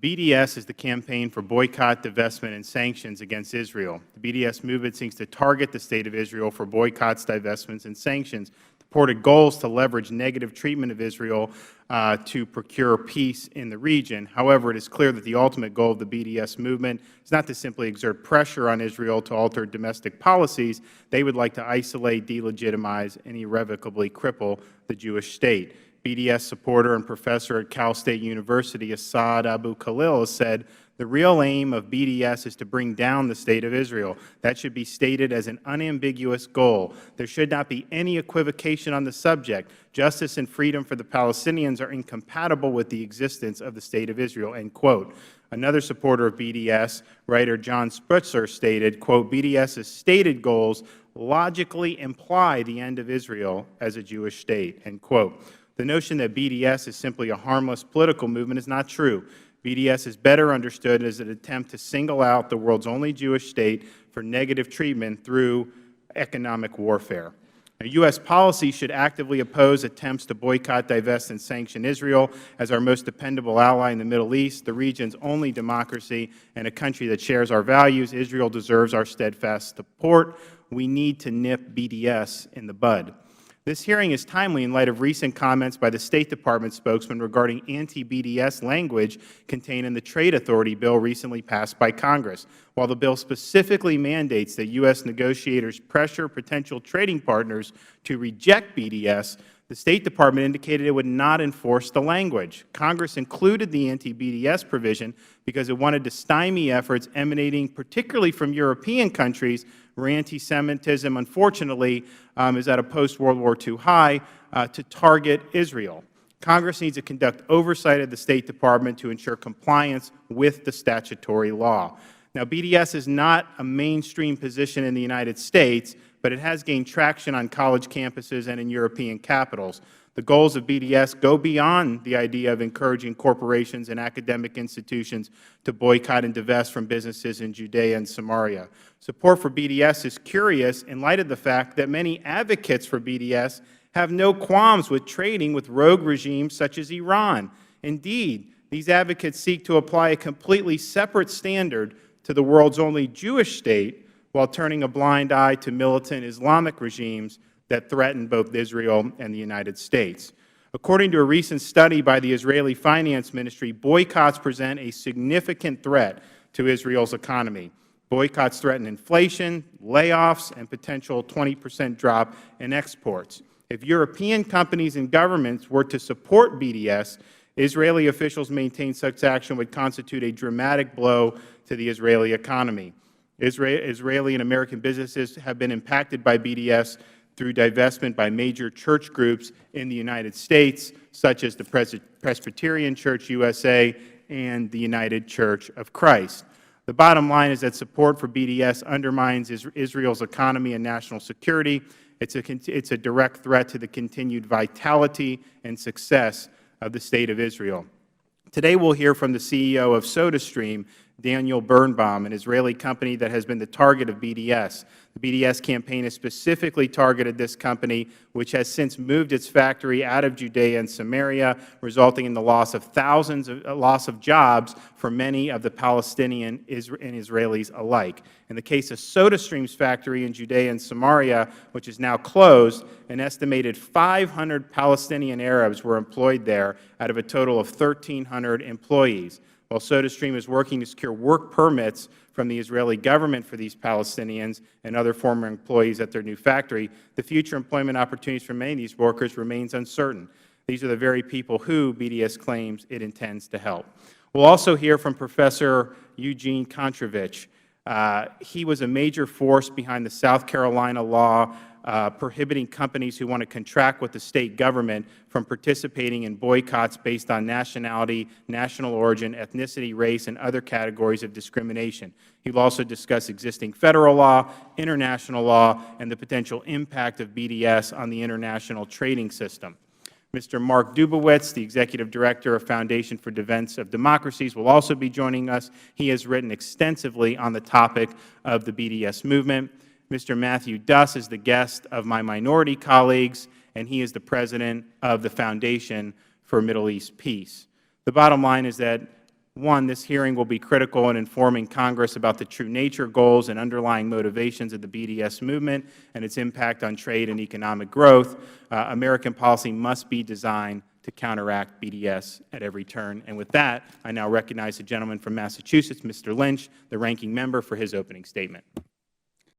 BDS is the campaign for boycott, divestment, and sanctions against Israel. The BDS movement seeks to target the State of Israel for boycotts, divestments, and sanctions. The purported goals to leverage negative treatment of Israel to procure peace in the region. However, it is clear that the ultimate goal of the BDS movement is not to simply exert pressure on Israel to alter domestic policies. They would like to isolate, delegitimize, and irrevocably cripple the Jewish state. BDS supporter and professor at Cal State University, Asad Abu Khalil, has said, "The real aim of BDS is to bring down the State of Israel. That should be stated as an unambiguous goal. There should not be any equivocation on the subject. Justice and freedom for the Palestinians are incompatible with the existence of the State of Israel," end quote. Another supporter of BDS, writer John Spitzer, stated, quote, "BDS's stated goals logically imply the end of Israel as a Jewish state," end quote. The notion that BDS is simply a harmless political movement is not true. BDS is better understood as an attempt to single out the world's only Jewish state for negative treatment through economic warfare. Now, U.S. policy should actively oppose attempts to boycott, divest, and sanction Israel as our most dependable ally in the Middle East, the region's only democracy, and a country that shares our values. Israel deserves our steadfast support. We need to nip BDS in the bud. This hearing is timely in light of recent comments by the State Department spokesman regarding anti-BDS language contained in the Trade Authority bill recently passed by Congress. While the bill specifically mandates that U.S. negotiators pressure potential trading partners to reject BDS, the State Department indicated it would not enforce the language. Congress included the anti-BDS provision because it wanted to stymie efforts emanating particularly from European countries where anti-Semitism, unfortunately, is at a post-World War II high, to target Israel. Congress needs to conduct oversight of the State Department to ensure compliance with the statutory law. Now, BDS is not a mainstream position in the United States, but it has gained traction on college campuses and in European capitals. The goals of BDS go beyond the idea of encouraging corporations and academic institutions to boycott and divest from businesses in Judea and Samaria. Support for BDS is curious in light of the fact that many advocates for BDS have no qualms with trading with rogue regimes such as Iran. Indeed, these advocates seek to apply a completely separate standard to the world's only Jewish state while turning a blind eye to militant Islamic regimes that threaten both Israel and the United States. According to a recent study by the Israeli Finance Ministry, boycotts present a significant threat to Israel's economy. Boycotts threaten inflation, layoffs, and potential 20% drop in exports. If European companies and governments were to support BDS, Israeli officials maintain such action would constitute a dramatic blow to the Israeli economy. Israeli and American businesses have been impacted by BDS through divestment by major church groups in the United States, such as the Presbyterian Church USA and the United Church of Christ. The bottom line is that support for BDS undermines Israel's economy and national security. It's a direct threat to the continued vitality and success of the State of Israel. Today we'll hear from the CEO of SodaStream, Daniel Birnbaum, an Israeli company that has been the target of BDS. The BDS campaign has specifically targeted this company, which has since moved its factory out of Judea and Samaria, resulting in the loss of jobs for many of the Palestinian and Israelis alike. In the case of SodaStream's factory in Judea and Samaria, which is now closed, an estimated 500 Palestinian Arabs were employed there out of a total of 1,300 employees. While SodaStream is working to secure work permits from the Israeli government for these Palestinians and other former employees at their new factory, the future employment opportunities for many of these workers remains uncertain. These are the very people who BDS claims it intends to help. We'll also hear from Professor Eugene Kontrovich. He was a major force behind the South Carolina law prohibiting companies who want to contract with the state government from participating in boycotts based on nationality, national origin, ethnicity, race, and other categories of discrimination. He will also discuss existing federal law, international law, and the potential impact of BDS on the international trading system. Mr. Mark Dubowitz, the Executive Director of Foundation for Defense of Democracies, will also be joining us. He has written extensively on the topic of the BDS movement. Mr. Matthew Duss is the guest of my minority colleagues, and he is the President of the Foundation for Middle East Peace. The bottom line is that One, this hearing will be critical in informing Congress about the true nature, goals, and underlying motivations of the BDS movement and its impact on trade and economic growth. American policy must be designed to counteract BDS at every turn. And with that, I now recognize the gentleman from Massachusetts, Mr. Lynch, the ranking member, for his opening statement.